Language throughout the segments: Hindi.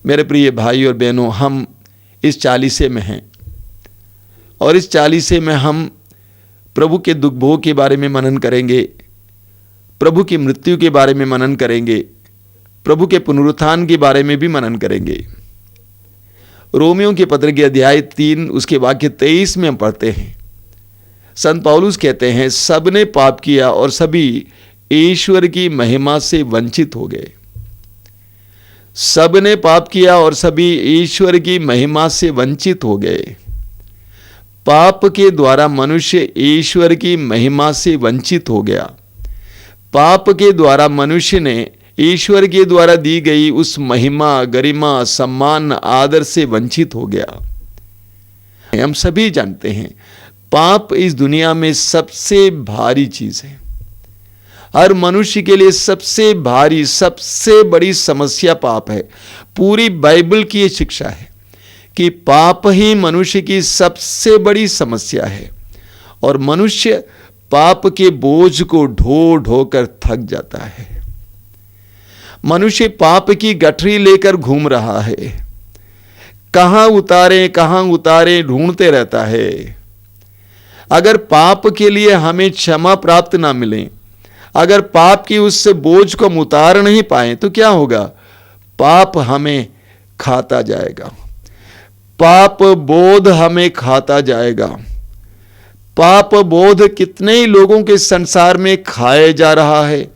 मेरे प्रिय भाई और बहनों, हम इस चालीसे में हैं और इस चालीसे में हम प्रभु के दुख भोग के बारे में मनन करेंगे, प्रभु की मृत्यु के बारे में मनन करेंगे, प्रभु के पुनरुत्थान के बारे में भी मनन करेंगे। रोमियों के पत्र के अध्याय 3 उसके वाक्य 23 में हम पढ़ते हैं, संत पौलुस कहते हैं, सबने पाप किया और सभी ईश्वर की महिमा से वंचित हो गए। सबने पाप किया और सभी ईश्वर की महिमा से वंचित हो गए। पाप के द्वारा मनुष्य ईश्वर की महिमा से वंचित हो गया। पाप के द्वारा मनुष्य ने ईश्वर के द्वारा दी गई उस महिमा, गरिमा, सम्मान, आदर से वंचित हो गया। हम सभी जानते हैं पाप इस दुनिया में सबसे भारी चीज है। हर मनुष्य के लिए सबसे भारी, सबसे बड़ी समस्या पाप है। पूरी बाइबल की ये शिक्षा है कि पाप ही मनुष्य की सबसे बड़ी समस्या है और मनुष्य पाप के बोझ को ढो ढो कर थक जाता है। मनुष्य पाप की गठरी लेकर घूम रहा है, कहां उतारे ढूंढते रहता है। अगर पाप के लिए हमें क्षमा प्राप्त ना मिले, अगर पाप की उस बोझ को हम उतार नहीं पाए तो क्या होगा? पाप हमें खाता जाएगा, पाप बोध हमें खाता जाएगा। पाप बोध कितने ही लोगों के संसार में खाए जा रहा है।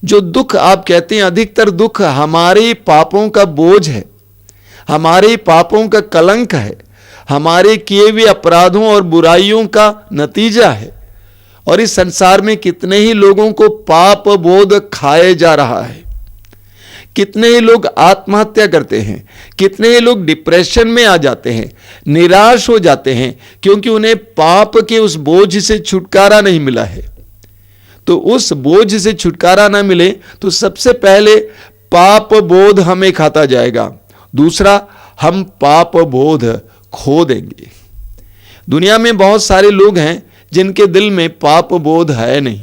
जो दुख आप कहते हैं, अधिकतर दुख हमारे पापों का बोझ है, हमारे पापों का कलंक है, हमारे किए हुए अपराधों और बुराइयों का नतीजा है। और इस संसार में कितने ही लोगों को पाप बोध खाए जा रहा है। कितने ही लोग आत्महत्या करते हैं, कितने ही लोग डिप्रेशन में आ जाते हैं, निराश हो जाते हैं, क्योंकि उन्हें पाप के उस बोझ से छुटकारा नहीं मिला है। तो उस बोझ से छुटकारा ना मिले तो सबसे पहले पाप बोध हमें खाता जाएगा, दूसरा हम पाप बोध खो देंगे। दुनिया में बहुत सारे लोग हैं जिनके दिल में पाप बोध है नहीं,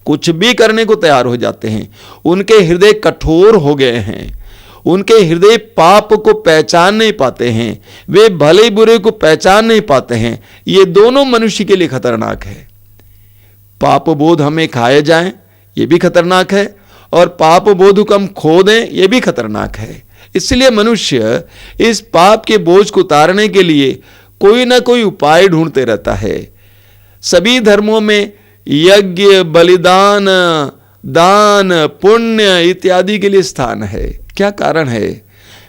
कुछ भी करने को तैयार हो जाते हैं। उनके हृदय कठोर हो गए हैं, उनके हृदय पाप को पहचान नहीं पाते हैं, वे भले बुरे को पहचान नहीं पाते हैं। ये दोनों मनुष्य के लिए खतरनाक है। पाप बोध हमें खाए जाए ये भी खतरनाक है, और पाप बोध को हम खो दें ये भी खतरनाक है। इसलिए मनुष्य इस पाप के बोझ को उतारने के लिए कोई ना कोई उपाय ढूंढते रहता है। सभी धर्मों में यज्ञ, बलिदान, दान, पुण्य इत्यादि के लिए स्थान है। क्या कारण है?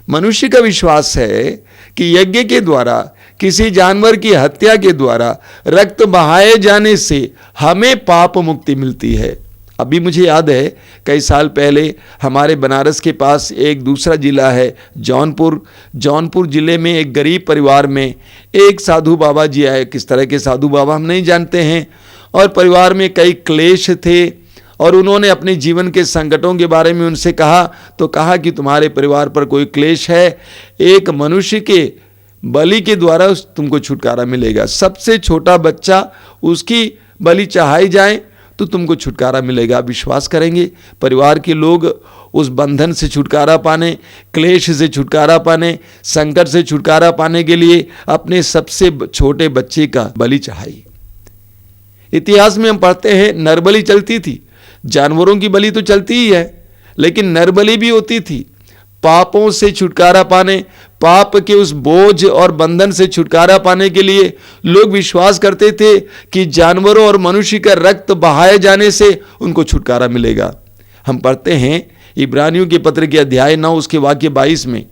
मनुष्य का विश्वास है कि यज्ञ के द्वारा, किसी जानवर की हत्या के द्वारा, रक्त बहाए जाने से हमें पाप मुक्ति मिलती है। अभी मुझे याद है कई साल पहले हमारे बनारस के पास एक दूसरा जिला है जौनपुर जिले में एक गरीब परिवार में एक साधु बाबा जी आए। किस तरह के साधु बाबा हम नहीं जानते हैं, और परिवार में कई क्लेश थे, और उन्होंने अपने जीवन के संकटों के बारे में उनसे कहा, तो कहा कि तुम्हारे परिवार पर कोई क्लेश है, एक मनुष्य के बलि के द्वारा तुमको छुटकारा मिलेगा। सबसे छोटा बच्चा, उसकी बलि चढ़ाई जाए तो तुमको छुटकारा मिलेगा। विश्वास करेंगे परिवार के लोग उस बंधन से छुटकारा पाने, क्लेश से छुटकारा पाने, संकट से छुटकारा पाने के लिए अपने सबसे छोटे बच्चे का बलि चढ़ाई। इतिहास में हम पढ़ते हैं नरबलि चलती थी, जानवरों की बलि तो चलती ही है, लेकिन नरबलि भी होती थी। पापों से छुटकारा पाने, पाप के उस बोझ और बंधन से छुटकारा पाने के लिए लोग विश्वास करते थे कि जानवरों और मनुष्य का रक्त बहाए जाने से उनको छुटकारा मिलेगा। हम पढ़ते हैं इब्रानियों के पत्र के अध्याय 9 उसके वाक्य 22 में,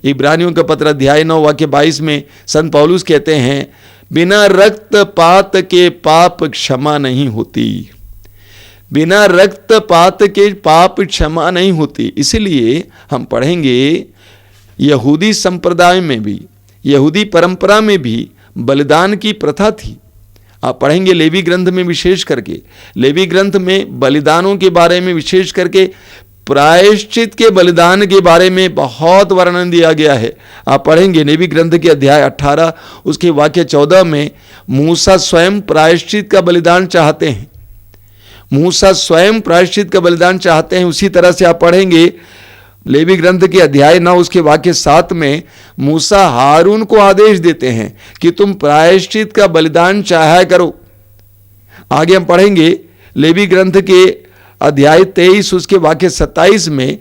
इब्रानियों का पत्र अध्याय 9 वाक्य 22 में संत पौलुस कहते हैं, बिना रक्तपात के पाप क्षमा नहीं होती। बिना रक्तपात के पाप क्षमा नहीं होती। इसलिए हम पढ़ेंगे यहूदी संप्रदाय में भी, यहूदी परंपरा में भी बलिदान की प्रथा थी। आप पढ़ेंगे लेवी ग्रंथ में, विशेष करके लेवी ग्रंथ में बलिदानों के बारे में, विशेष करके प्रायश्चित के बलिदान के बारे में बहुत वर्णन दिया गया है। आप पढ़ेंगे लेवी ग्रंथ के अध्याय 18 उसके वाक्य 14 में मूसा स्वयं प्रायश्चित का बलिदान चाहते हैं। मूसा स्वयं प्रायश्चित का बलिदान चाहते हैं। उसी तरह से आप पढ़ेंगे लेवी ग्रंथ के अध्याय 9 उसके वाक्य 7 में मूसा हारून को आदेश देते हैं कि तुम प्रायश्चित का बलिदान चाहा करो। आगे हम पढ़ेंगे लेवी ग्रंथ के अध्याय 23 उसके वाक्य 27 में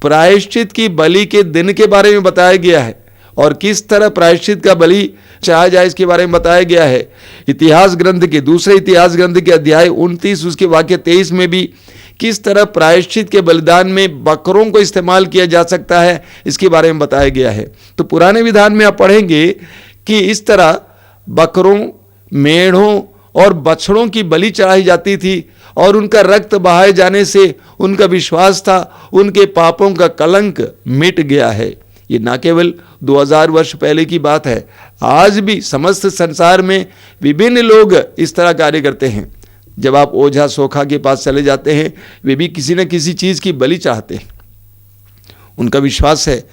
प्रायश्चित की बलि के दिन के बारे में बताया गया है और किस तरह प्रायश्चित का बलि चाहा जाए इसके बारे में बताया गया है। इतिहास ग्रंथ के दूसरे इतिहास ग्रंथ के अध्याय 29 उसके वाक्य 23 में भी किस तरह प्रायश्चित के बलिदान में बकरों को इस्तेमाल किया जा सकता है इसके बारे में बताया गया है। तो पुराने विधान में आप पढ़ेंगे कि इस तरह बकरों, मेढ़ों और बछड़ों की बलि चढ़ाई जाती थी और उनका रक्त बहाए जाने से उनका विश्वास था उनके पापों का कलंक मिट गया है। ये ना केवल 2000 वर्ष पहले की बात है, आज भी समस्त संसार में विभिन्न लोग इस तरह कार्य करते हैं। जब आप ओझा सोखा के पास चले जाते हैं, वे भी किसी न किसी चीज़ की बलि चाहते हैं। उनका विश्वास है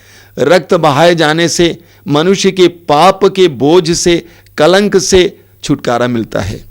रक्त बहाए जाने से मनुष्य के पाप के बोझ से, कलंक से छुटकारा मिलता है।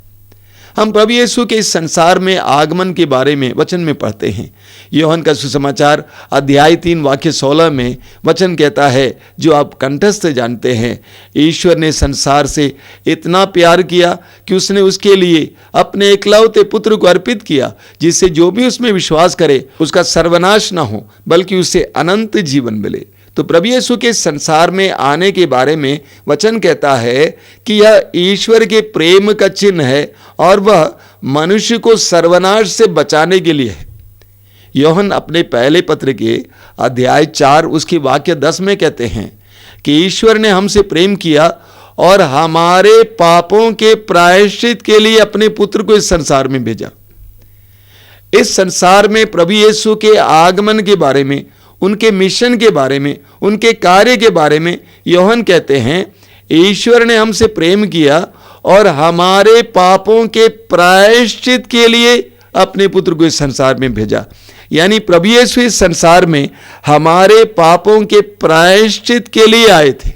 हम प्रभु यीशु के इस संसार में आगमन के बारे में वचन में पढ़ते हैं। यूहन्ना का सुसमाचार अध्याय 3 वाक्य 16 में वचन कहता है, जो आप कंठस्थ जानते हैं, ईश्वर ने संसार से इतना प्यार किया कि उसने उसके लिए अपने एकलौते पुत्र को अर्पित किया, जिससे जो भी उसमें विश्वास करे उसका सर्वनाश न हो बल्कि उसे अनंत जीवन मिले। तो प्रभु यीशु के संसार में आने के बारे में वचन कहता है कि यह ईश्वर के प्रेम का चिन्ह है और वह मनुष्य को सर्वनाश से बचाने के लिए है। यूहन्ना अपने पहले पत्र के अध्याय 4 उसके वाक्य 10 में कहते हैं कि ईश्वर ने हमसे प्रेम किया और हमारे पापों के प्रायश्चित के लिए अपने पुत्र को इस संसार में भेजा। इस संसार में प्रभु यीशु के आगमन के बारे में, उनके मिशन के बारे में, उनके कार्य के बारे में यूहन्ना कहते हैं, ईश्वर ने हमसे प्रेम किया और हमारे पापों के प्रायश्चित के लिए अपने पुत्र को इस संसार में भेजा। यानी प्रभु यीशु इस संसार में हमारे पापों के प्रायश्चित के लिए आए थे।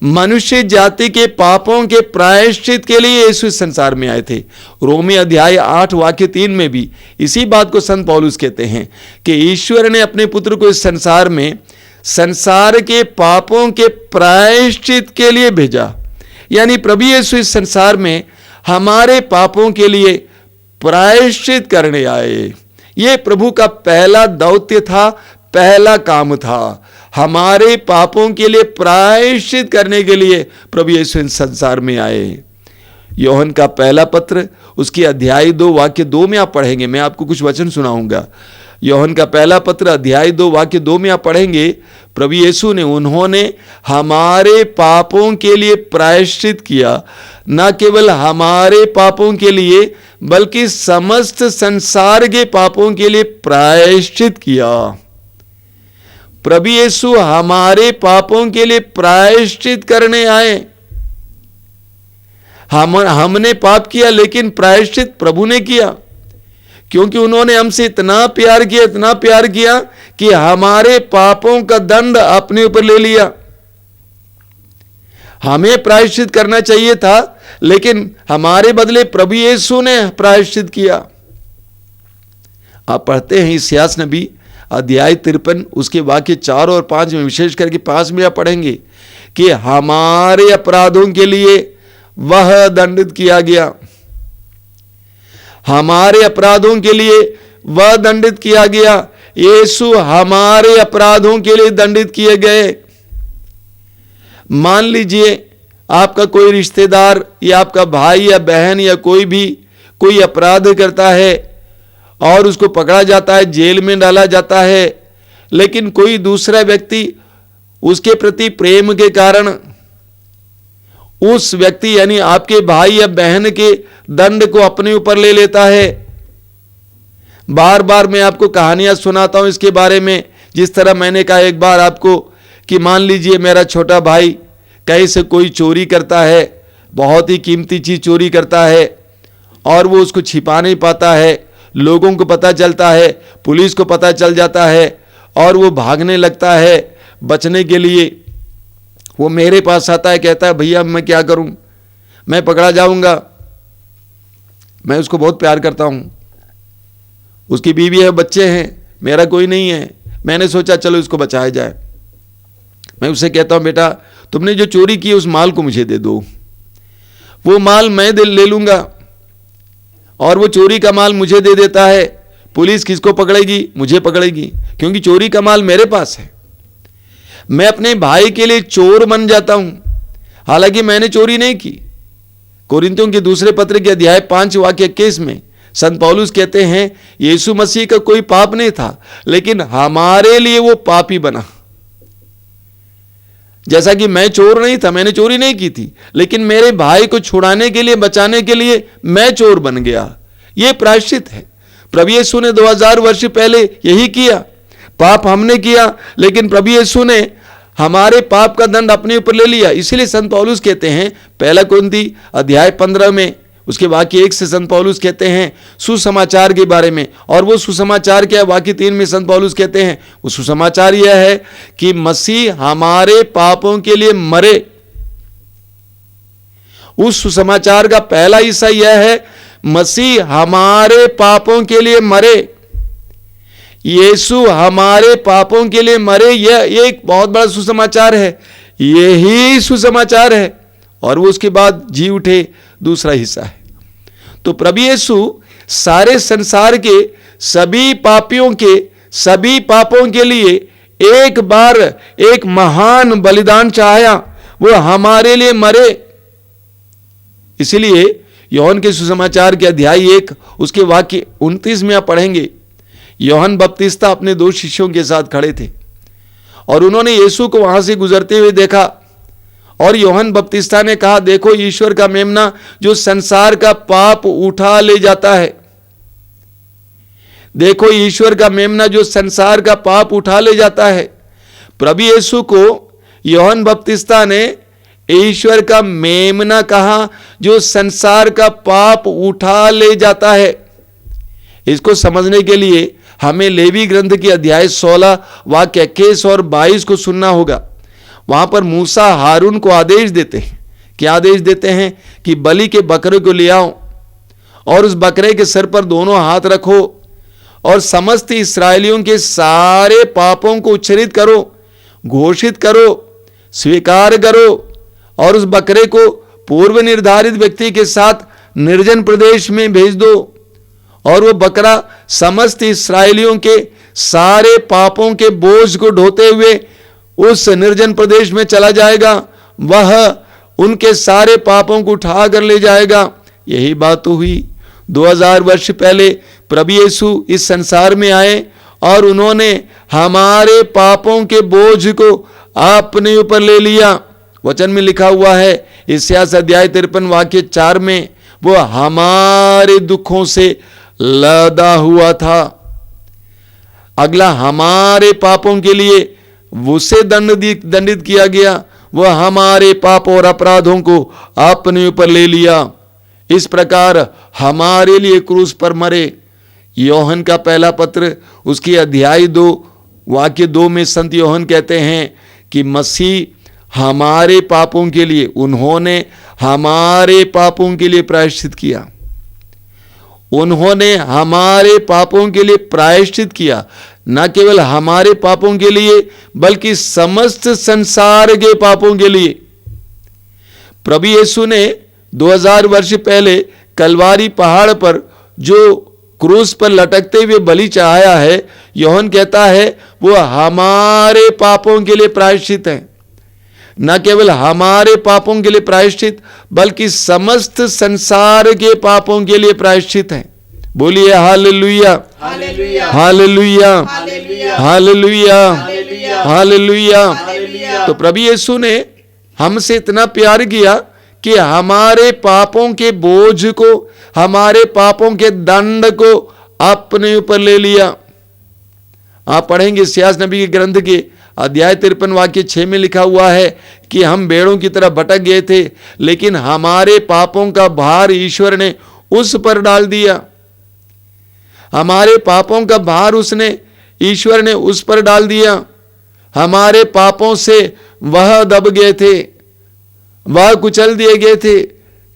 मनुष्य जाति के पापों के प्रायश्चित के लिए यीशु इस संसार में आए थे। रोमी अध्याय 8 वाक्य 3 में भी इसी बात को संत पौलुस कहते हैं कि ईश्वर ने अपने पुत्र को इस संसार में संसार के पापों के प्रायश्चित के लिए भेजा। यानी प्रभु यीशु इस संसार में हमारे पापों के लिए प्रायश्चित करने आए। ये प्रभु का पहला दौत्य था, पहला काम था, हमारे पापों के लिए प्रायश्चित करने के लिए प्रभु यीशु इस संसार में आए। यूहन्ना का पहला पत्र उसकी अध्याय 2 वाक्य 2 में आप पढ़ेंगे। मैं आपको कुछ वचन सुनाऊंगा। यूहन्ना का पहला पत्र अध्याय 2 वाक्य 2 में आप पढ़ेंगे, प्रभु यीशु ने, उन्होंने हमारे पापों के लिए प्रायश्चित किया, न केवल हमारे पापों के लिए बल्कि समस्त संसार के पापों के लिए प्रायश्चित किया। प्रभु यीशु हमारे पापों के लिए प्रायश्चित करने आए। हमने पाप किया लेकिन प्रायश्चित प्रभु ने किया, क्योंकि उन्होंने हमसे इतना प्यार किया कि हमारे पापों का दंड अपने ऊपर ले लिया। हमें प्रायश्चित करना चाहिए था, लेकिन हमारे बदले प्रभु यीशु ने प्रायश्चित किया। आप पढ़ते हैं इस्यास नबी अध्याय 53 उसके वाक्य 4 और 5 में, विशेष करके 5 में आप पढ़ेंगे कि हमारे अपराधों के लिए वह दंडित किया गया, हमारे अपराधों के लिए वह दंडित किया गया। यीशु हमारे अपराधों के लिए दंडित किए गए। मान लीजिए आपका कोई रिश्तेदार या आपका भाई या बहन या कोई अपराध करता है और उसको पकड़ा जाता है, जेल में डाला जाता है, लेकिन कोई दूसरा व्यक्ति उसके प्रति प्रेम के कारण उस व्यक्ति यानी आपके भाई या बहन के दंड को अपने ऊपर ले लेता है। बार बार मैं आपको कहानियां सुनाता हूं इसके बारे में। जिस तरह मैंने कहा एक बार आपको कि मान लीजिए मेरा छोटा भाई कहीं से कोई चोरी करता है, बहुत ही कीमती चीज चोरी करता है और वो उसको छिपा नहीं पाता है, लोगों को पता चलता है, पुलिस को पता चल जाता है और वो भागने लगता है। बचने के लिए वो मेरे पास आता है, कहता है भैया मैं क्या करूं, मैं पकड़ा जाऊंगा। मैं उसको बहुत प्यार करता हूं, उसकी बीवी है, बच्चे हैं, मेरा कोई नहीं है, मैंने सोचा चलो इसको बचाया जाए। मैं उससे कहता हूं, बेटा तुमने जो चोरी की उस माल को मुझे दे दो, वो माल मैं ले लूंगा। और वो चोरी का माल मुझे दे देता है, पुलिस किसको पकड़ेगी? मुझे पकड़ेगी, क्योंकि चोरी का माल मेरे पास है। मैं अपने भाई के लिए चोर बन जाता हूं, हालांकि मैंने चोरी नहीं की। कोरिन्थियों के दूसरे पत्र के अध्याय 5 वाक्य 21 में संत पौलुस कहते हैं, यीशु मसीह का कोई पाप नहीं था, लेकिन हमारे लिए वो पापी बना। जैसा कि मैं चोर नहीं था, मैंने चोरी नहीं की थी, लेकिन मेरे भाई को छुड़ाने के लिए, बचाने के लिए मैं चोर बन गया। यह प्रायश्चित है। प्रभु यीशु ने 2000 वर्ष पहले यही किया। पाप हमने किया, लेकिन प्रभु यीशु ने हमारे पाप का दंड अपने ऊपर ले लिया। इसीलिए संत पौलुस कहते हैं, पहला कुरिन्थी अध्याय 15 में उसके वाक्य 1 से संत पौलुस कहते हैं सुसमाचार के बारे में। और वो सुसमाचार क्या है? वाक्य 3 में संत पौलुस कहते हैं वो सुसमाचार यह है कि मसीह हमारे पापों के लिए मरे। उस सुसमाचार का पहला हिस्सा यह है, मसीह हमारे पापों के लिए मरे, यीशु हमारे पापों के लिए मरे। यह एक बहुत बड़ा सुसमाचार है, यही सुसमाचार है। और वो उसके बाद जी उठे, दूसरा हिस्सा है। तो प्रभु यीशु सारे संसार के सभी पापियों के सभी पापों के लिए एक बार एक महान बलिदान चाहा, वो हमारे लिए मरे। इसलिए योहन के सुसमाचार के अध्याय 1 उसके वाक्य 29 में आप पढ़ेंगे, योहन बपतिस्ता अपने 2 शिष्यों के साथ खड़े थे और उन्होंने यीशु को वहां से गुजरते हुए देखा। और योहन बपतिस्ता ने कहा, देखो ईश्वर का मेमना जो संसार का पाप उठा ले जाता है। देखो ईश्वर का मेमना जो संसार का पाप उठा ले जाता है। प्रभु यीशु को योहन बपतिस्ता ने ईश्वर का मेमना कहा जो संसार का पाप उठा ले जाता है। इसको समझने के लिए हमें लेवी ग्रंथ के अध्याय 16 वाक्य 21 और 22 को सुनना होगा। वहां पर मूसा हारून को आदेश देते हैं। क्या आदेश देते हैं? कि बलि के बकरे को ले आओ और उस बकरे के सर पर दोनों हाथ रखो और समस्त इस्राएलियों के सारे पापों को उच्छेदित करो, घोषित करो, स्वीकार करो और उस बकरे को पूर्व निर्धारित व्यक्ति के साथ निर्जन प्रदेश में भेज दो। और वो बकरा समस्त इस्राएलियों के सारे पापों के बोझ को ढोते हुए उस निर्जन प्रदेश में चला जाएगा, वह उनके सारे पापों को उठा कर ले जाएगा। यही बात तो हुई। 2000 वर्ष पहले प्रभु यीशु इस संसार में आए और उन्होंने हमारे पापों के बोझ को अपने ऊपर ले लिया। वचन में लिखा हुआ है इस्यास अध्याय 53 वाक्य 4 में, वो हमारे दुखों से लदा हुआ था। अगला, हमारे पापों के लिए उसे दंडित किया गया, वह हमारे पाप और अपराधों को अपने ऊपर ले लिया। इस प्रकार हमारे लिए क्रूस पर मरे। योहन का पहला पत्र उसकी अध्याय 2 वाक्य 2 में संत योहन कहते हैं कि मसीह हमारे पापों के लिए, उन्होंने हमारे पापों के लिए प्रायश्चित किया। उन्होंने हमारे पापों के लिए प्रायश्चित किया, न केवल हमारे पापों के लिए बल्कि समस्त संसार के पापों के लिए। प्रभु यीशु ने 2000 वर्ष पहले कलवारी पहाड़ पर जो क्रूस पर लटकते हुए बलि चढ़ाया है, योहन कहता है वो हमारे पापों के लिए प्रायश्चित है। न केवल हमारे पापों के लिए प्रायश्चित बल्कि समस्त संसार के पापों के लिए प्रायश्चित है। बोलिए hallelujah, hallelujah, hallelujah, hallelujah, hallelujah. तो प्रभु यीशु ने हमसे इतना प्यार किया कि हमारे पापों के बोझ को, हमारे पापों के दंड को अपने ऊपर ले लिया। आप पढ़ेंगे इस्यास नबी के ग्रंथ के अध्याय 53 वाक्य 6 में लिखा हुआ है कि हम भेड़ों की तरह भटक गए थे, लेकिन हमारे पापों का भार ईश्वर ने उस पर डाल दिया। हमारे पापों का भार ईश्वर ने उस पर डाल दिया। हमारे पापों से वह दब गए थे, वह कुचल दिए गए थे,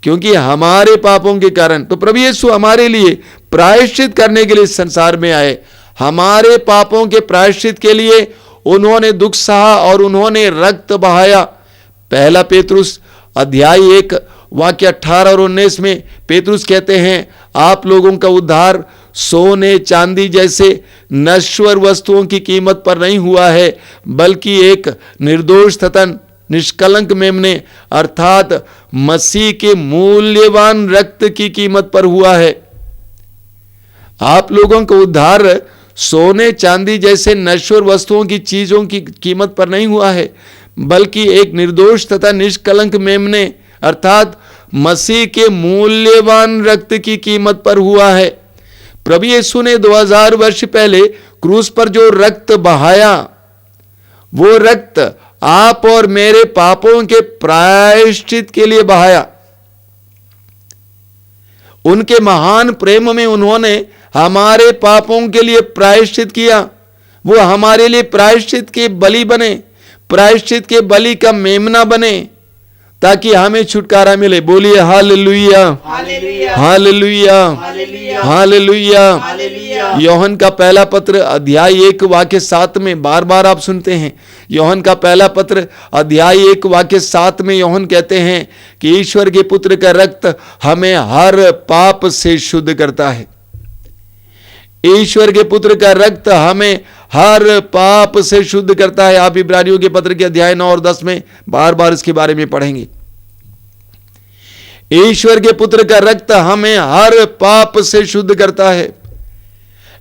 क्योंकि हमारे पापों के कारण। तो प्रभु यीशु हमारे लिए प्रायश्चित करने के लिए संसार में आए, हमारे पापों के प्रायश्चित के लिए उन्होंने दुख सहा और उन्होंने रक्त बहाया। पहला पेतरुस अध्याय 1 वाक्य 18 और 19 में पेतरुस कहते हैं, आप लोगों का उद्धार सोने चांदी जैसे नश्वर वस्तुओं की कीमत पर नहीं हुआ है, बल्कि एक निर्दोष तथा निष्कलंक मेमने अर्थात मसीह के मूल्यवान रक्त की कीमत पर हुआ है। आप लोगों का उद्धार सोने चांदी जैसे नश्वर वस्तुओं की चीजों की कीमत पर नहीं हुआ है, बल्कि एक निर्दोष तथा निष्कलंक मेमने अर्थात मसीह के मूल्यवान रक्त की कीमत पर हुआ है। प्रभु यीशु ने 2000 वर्ष पहले क्रूस पर जो रक्त बहाया, वो रक्त आप और मेरे पापों के प्रायश्चित के लिए बहाया। उनके महान प्रेम में उन्होंने हमारे पापों के लिए प्रायश्चित किया। वो हमारे लिए प्रायश्चित के बलि बने, प्रायश्चित के बलि का मेमना बने, ताकि हमें छुटकारा मिले। बोलिए हालेलुया, हालेलुया, हालेलुया। यूहन्ना का पहला पत्र अध्याय 1 वाक्य 7 में बार बार आप सुनते हैं। यूहन्ना का पहला पत्र अध्याय 1 वाक्य 7 में यूहन्ना कहते हैं कि ईश्वर के पुत्र का रक्त हमें हर पाप से शुद्ध करता है। ईश्वर के पुत्र का रक्त हमें हर पाप से शुद्ध करता है। आप इब्रानियों के पत्र के अध्याय 9 और 10 में बार बार इसके बारे में पढ़ेंगे। ईश्वर के पुत्र का रक्त हमें हर पाप से शुद्ध करता है।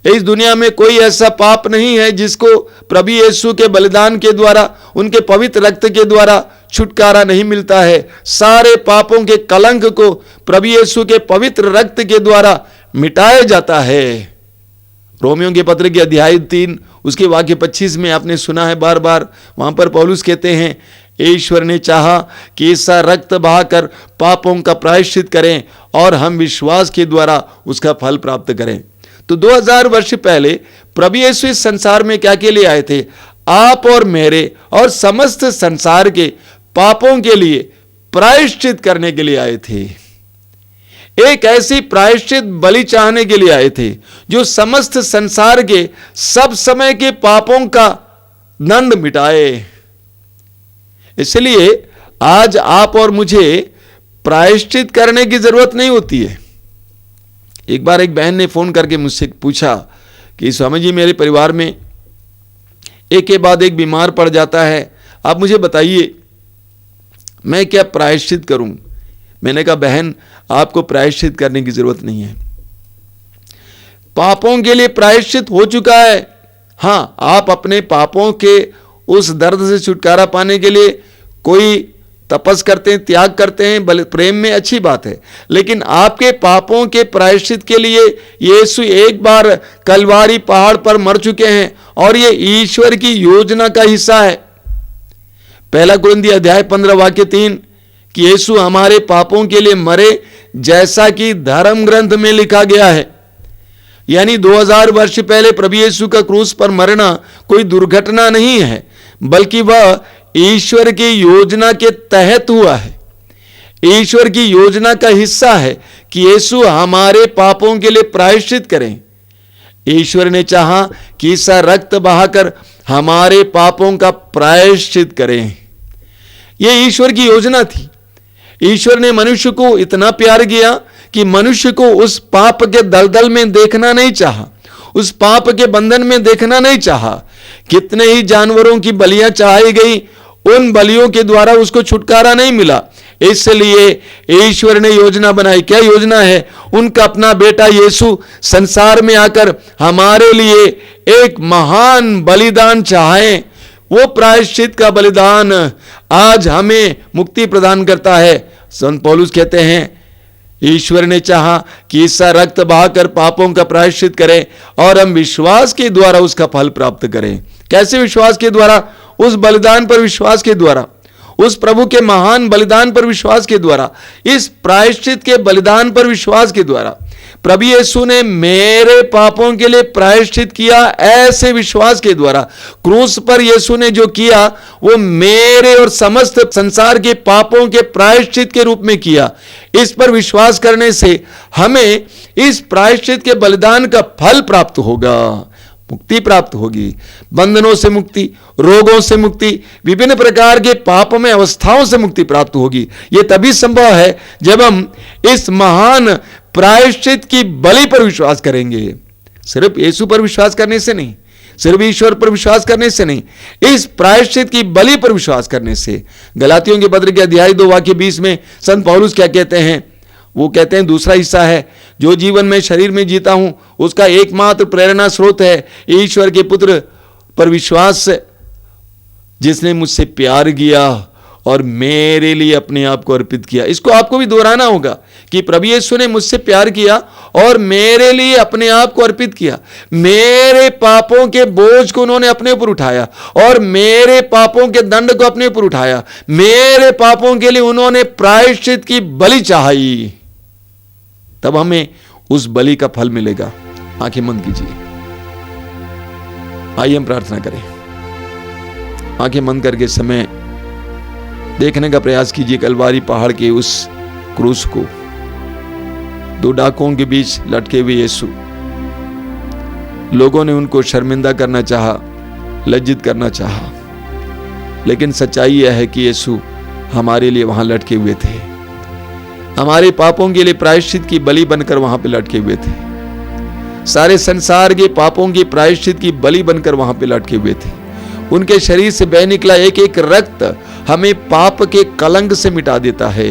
इस दुनिया में कोई ऐसा पाप नहीं है जिसको प्रभु यीशु के बलिदान के द्वारा, उनके पवित्र रक्त के द्वारा छुटकारा नहीं मिलता है। सारे पापों के कलंक को प्रभु यीशु के पवित्र रक्त के द्वारा मिटाया जाता है। रोमियों के पत्र के अध्याय 3 उसके वाक्य 25 में आपने सुना है बार बार, वहां पर पौलुस कहते हैं, ईश्वर ने चाहा कि ऐसा रक्त बहाकर पापों का प्रायश्चित करें और हम विश्वास के द्वारा उसका फल प्राप्त करें। तो 2000 वर्ष पहले प्रभु यीशु इस संसार में क्या के लिए आए थे? आप और मेरे और समस्त संसार के पापों के लिए प्रायश्चित करने के लिए आए थे। एक ऐसी प्रायश्चित बलि चाहने के लिए आए थे जो समस्त संसार के सब समय के पापों का दंड मिटाए। इसलिए आज आप और मुझे प्रायश्चित करने की जरूरत नहीं होती है। एक बार एक बहन ने फोन करके मुझसे पूछा कि स्वामी जी, मेरे परिवार में एक के बाद एक बीमार पड़ जाता है, आप मुझे बताइए मैं क्या प्रायश्चित करूं? मैंने कहा, बहन, आपको प्रायश्चित करने की जरूरत नहीं है। पापों के लिए प्रायश्चित हो चुका है। हां, आप अपने पापों के उस दर्द से छुटकारा पाने के लिए कोई तपस करते हैं, त्याग करते हैं, प्रेम में अच्छी बात है, लेकिन आपके पापों के प्रायश्चित के लिए यीशु एक बार कलवारी पहाड़ पर मर चुके हैं और ये ईश्वर की योजना का हिस्सा है। पहला कुरिन्थी अध्याय 15 वाक्य 3 कि यीशु हमारे पापों के लिए मरे जैसा कि धर्म ग्रंथ में लिखा गया है। यानी 2000 वर्ष पहले प्रभु यीशु का क्रूस पर मरना कोई दुर्घटना नहीं है, बल्कि वह ईश्वर की योजना के तहत हुआ है। ईश्वर की योजना का हिस्सा है कि यीशु हमारे पापों के लिए प्रायश्चित करें। ईश्वर ने चाहा कि इसका रक्त बहाकर हमारे पापों का प्रायश्चित करें। यह ईश्वर की योजना थी। ईश्वर ने मनुष्य को इतना प्यार किया कि मनुष्य को उस पाप के दलदल में देखना नहीं चाहा, उस पाप के बंधन में देखना नहीं चाहा। कितने ही जानवरों की बलियां चढ़ाई गई, उन बलियों के द्वारा उसको छुटकारा नहीं मिला। इसलिए ईश्वर ने योजना बनाई। क्या योजना है? उनका अपना बेटा यीशु संसार में आकर हमारे लिए एक महान बलिदान चाहे। वो प्रायश्चित का बलिदान आज हमें मुक्ति प्रदान करता है। संत पौलुस कहते हैं, ईश्वर ने चाहा कि इसका रक्त बहाकर पापों का प्रायश्चित करें और हम विश्वास के द्वारा उसका फल प्राप्त करें। कैसे विश्वास के द्वारा? उस बलिदान पर विश्वास के द्वारा, उस प्रभु के महान बलिदान पर विश्वास के द्वारा, इस प्रायश्चित के बलिदान पर विश्वास के द्वारा। प्रभु यीशु ने मेरे पापों के लिए प्रायश्चित किया, ऐसे विश्वास के द्वारा। क्रूस पर यीशु ने जो किया वो मेरे और समस्त संसार के पापों के प्रायश्चित के रूप में किया। इस पर विश्वास करने से हमें इस प्रायश्चित के बलिदान का फल प्राप्त होगा। मुक्ति प्राप्त होगी। बंधनों से मुक्ति, रोगों से मुक्ति, विभिन्न प्रकार के पापमय अवस्थाओं से मुक्ति प्राप्त होगी। यह तभी संभव है जब हम इस महान प्रायश्चित की बलि पर विश्वास करेंगे। सिर्फ यीशु पर विश्वास करने से नहीं, सिर्फ ईश्वर पर विश्वास करने से नहीं, इस प्रायश्चित की बलि पर विश्वास करने से। गलातियों के पत्र के अध्याय 2 वाक्य 20 में संत पौलुस क्या कहते हैं? वो कहते हैं, दूसरा हिस्सा है, जो जीवन में शरीर में जीता हूं उसका एकमात्र प्रेरणा स्रोत है ईश्वर के पुत्र पर विश्वास, जिसने मुझसे प्यार किया और मेरे लिए अपने आप को अर्पित किया। इसको आपको भी दोहराना होगा कि प्रभु यीशु ने मुझसे प्यार किया और मेरे लिए अपने आप को अर्पित किया। मेरे पापों के बोझ को उन्होंने अपने ऊपर उठाया और मेरे पापों के दंड को अपने ऊपर उठाया। मेरे पापों के लिए उन्होंने प्रायश्चित की बलि चढ़ाई। तब हमें उस बलि का फल मिलेगा। आंखें बंद कीजिए, आइए हम प्रार्थना करें। आंखें बंद करके समय देखने का प्रयास कीजिए कलवारी पहाड़ के उस क्रूस को, 2 डाकुओं के बीच लटके हुए यीशु। लोगों ने उनको शर्मिंदा करना चाहा, लज्जित करना चाहा, लेकिन सच्चाई यह है कि यीशु हमारे लिए वहां लटके हुए थे। हमारे पापों के लिए प्रायश्चित की बलि बनकर वहां पे लटके हुए थे। सारे संसार के पापों की प्रायश्चित की बलि बनकर वहां पे लटके हुए थे। उनके शरीर से बह निकला एक एक रक्त हमें पाप के कलंक से मिटा देता है।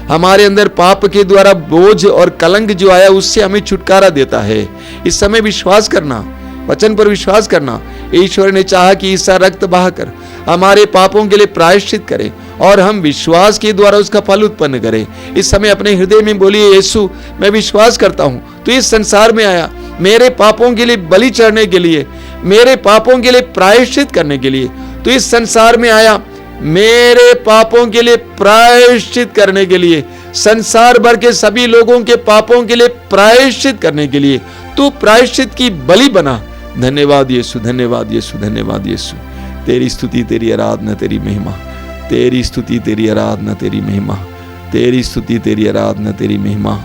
हमारे अंदर पाप के द्वारा बोझ और कलंक जो आया उससे हमें छुटकारा देता है। इस समय विश्वास करना, वचन पर विश्वास करना। ईश्वर ने चाहा कि इसका रक्त बहाकर हमारे पापों के लिए प्रायश्चित करे और हम विश्वास के द्वारा उसका फल उत्पन्न करें। इस समय अपने हृदय में बोलिए, यीशु मैं विश्वास करता हूं तू इस संसार में आया मेरे पापों के लिए बलि चढ़ने के लिए, मेरे पापों के लिए प्रायश्चित करने के लिए। तू इस संसार में आया मेरे पापों के लिए प्रायश्चित करने के लिए, संसार भर के सभी लोगों के पापों के लिए प्रायश्चित करने के लिए तू प्रायश्चित की बलि बना। धन्यवाद यीशु, धन्यवाद यीशु, धन्यवाद यीशु। तेरी स्तुति, तेरी आराधना, तेरी महिमा। तेरी स्तुति, तेरी आराधना, तेरी महिमा। तेरी स्तुति, तेरी आराधना, तेरी महिमा।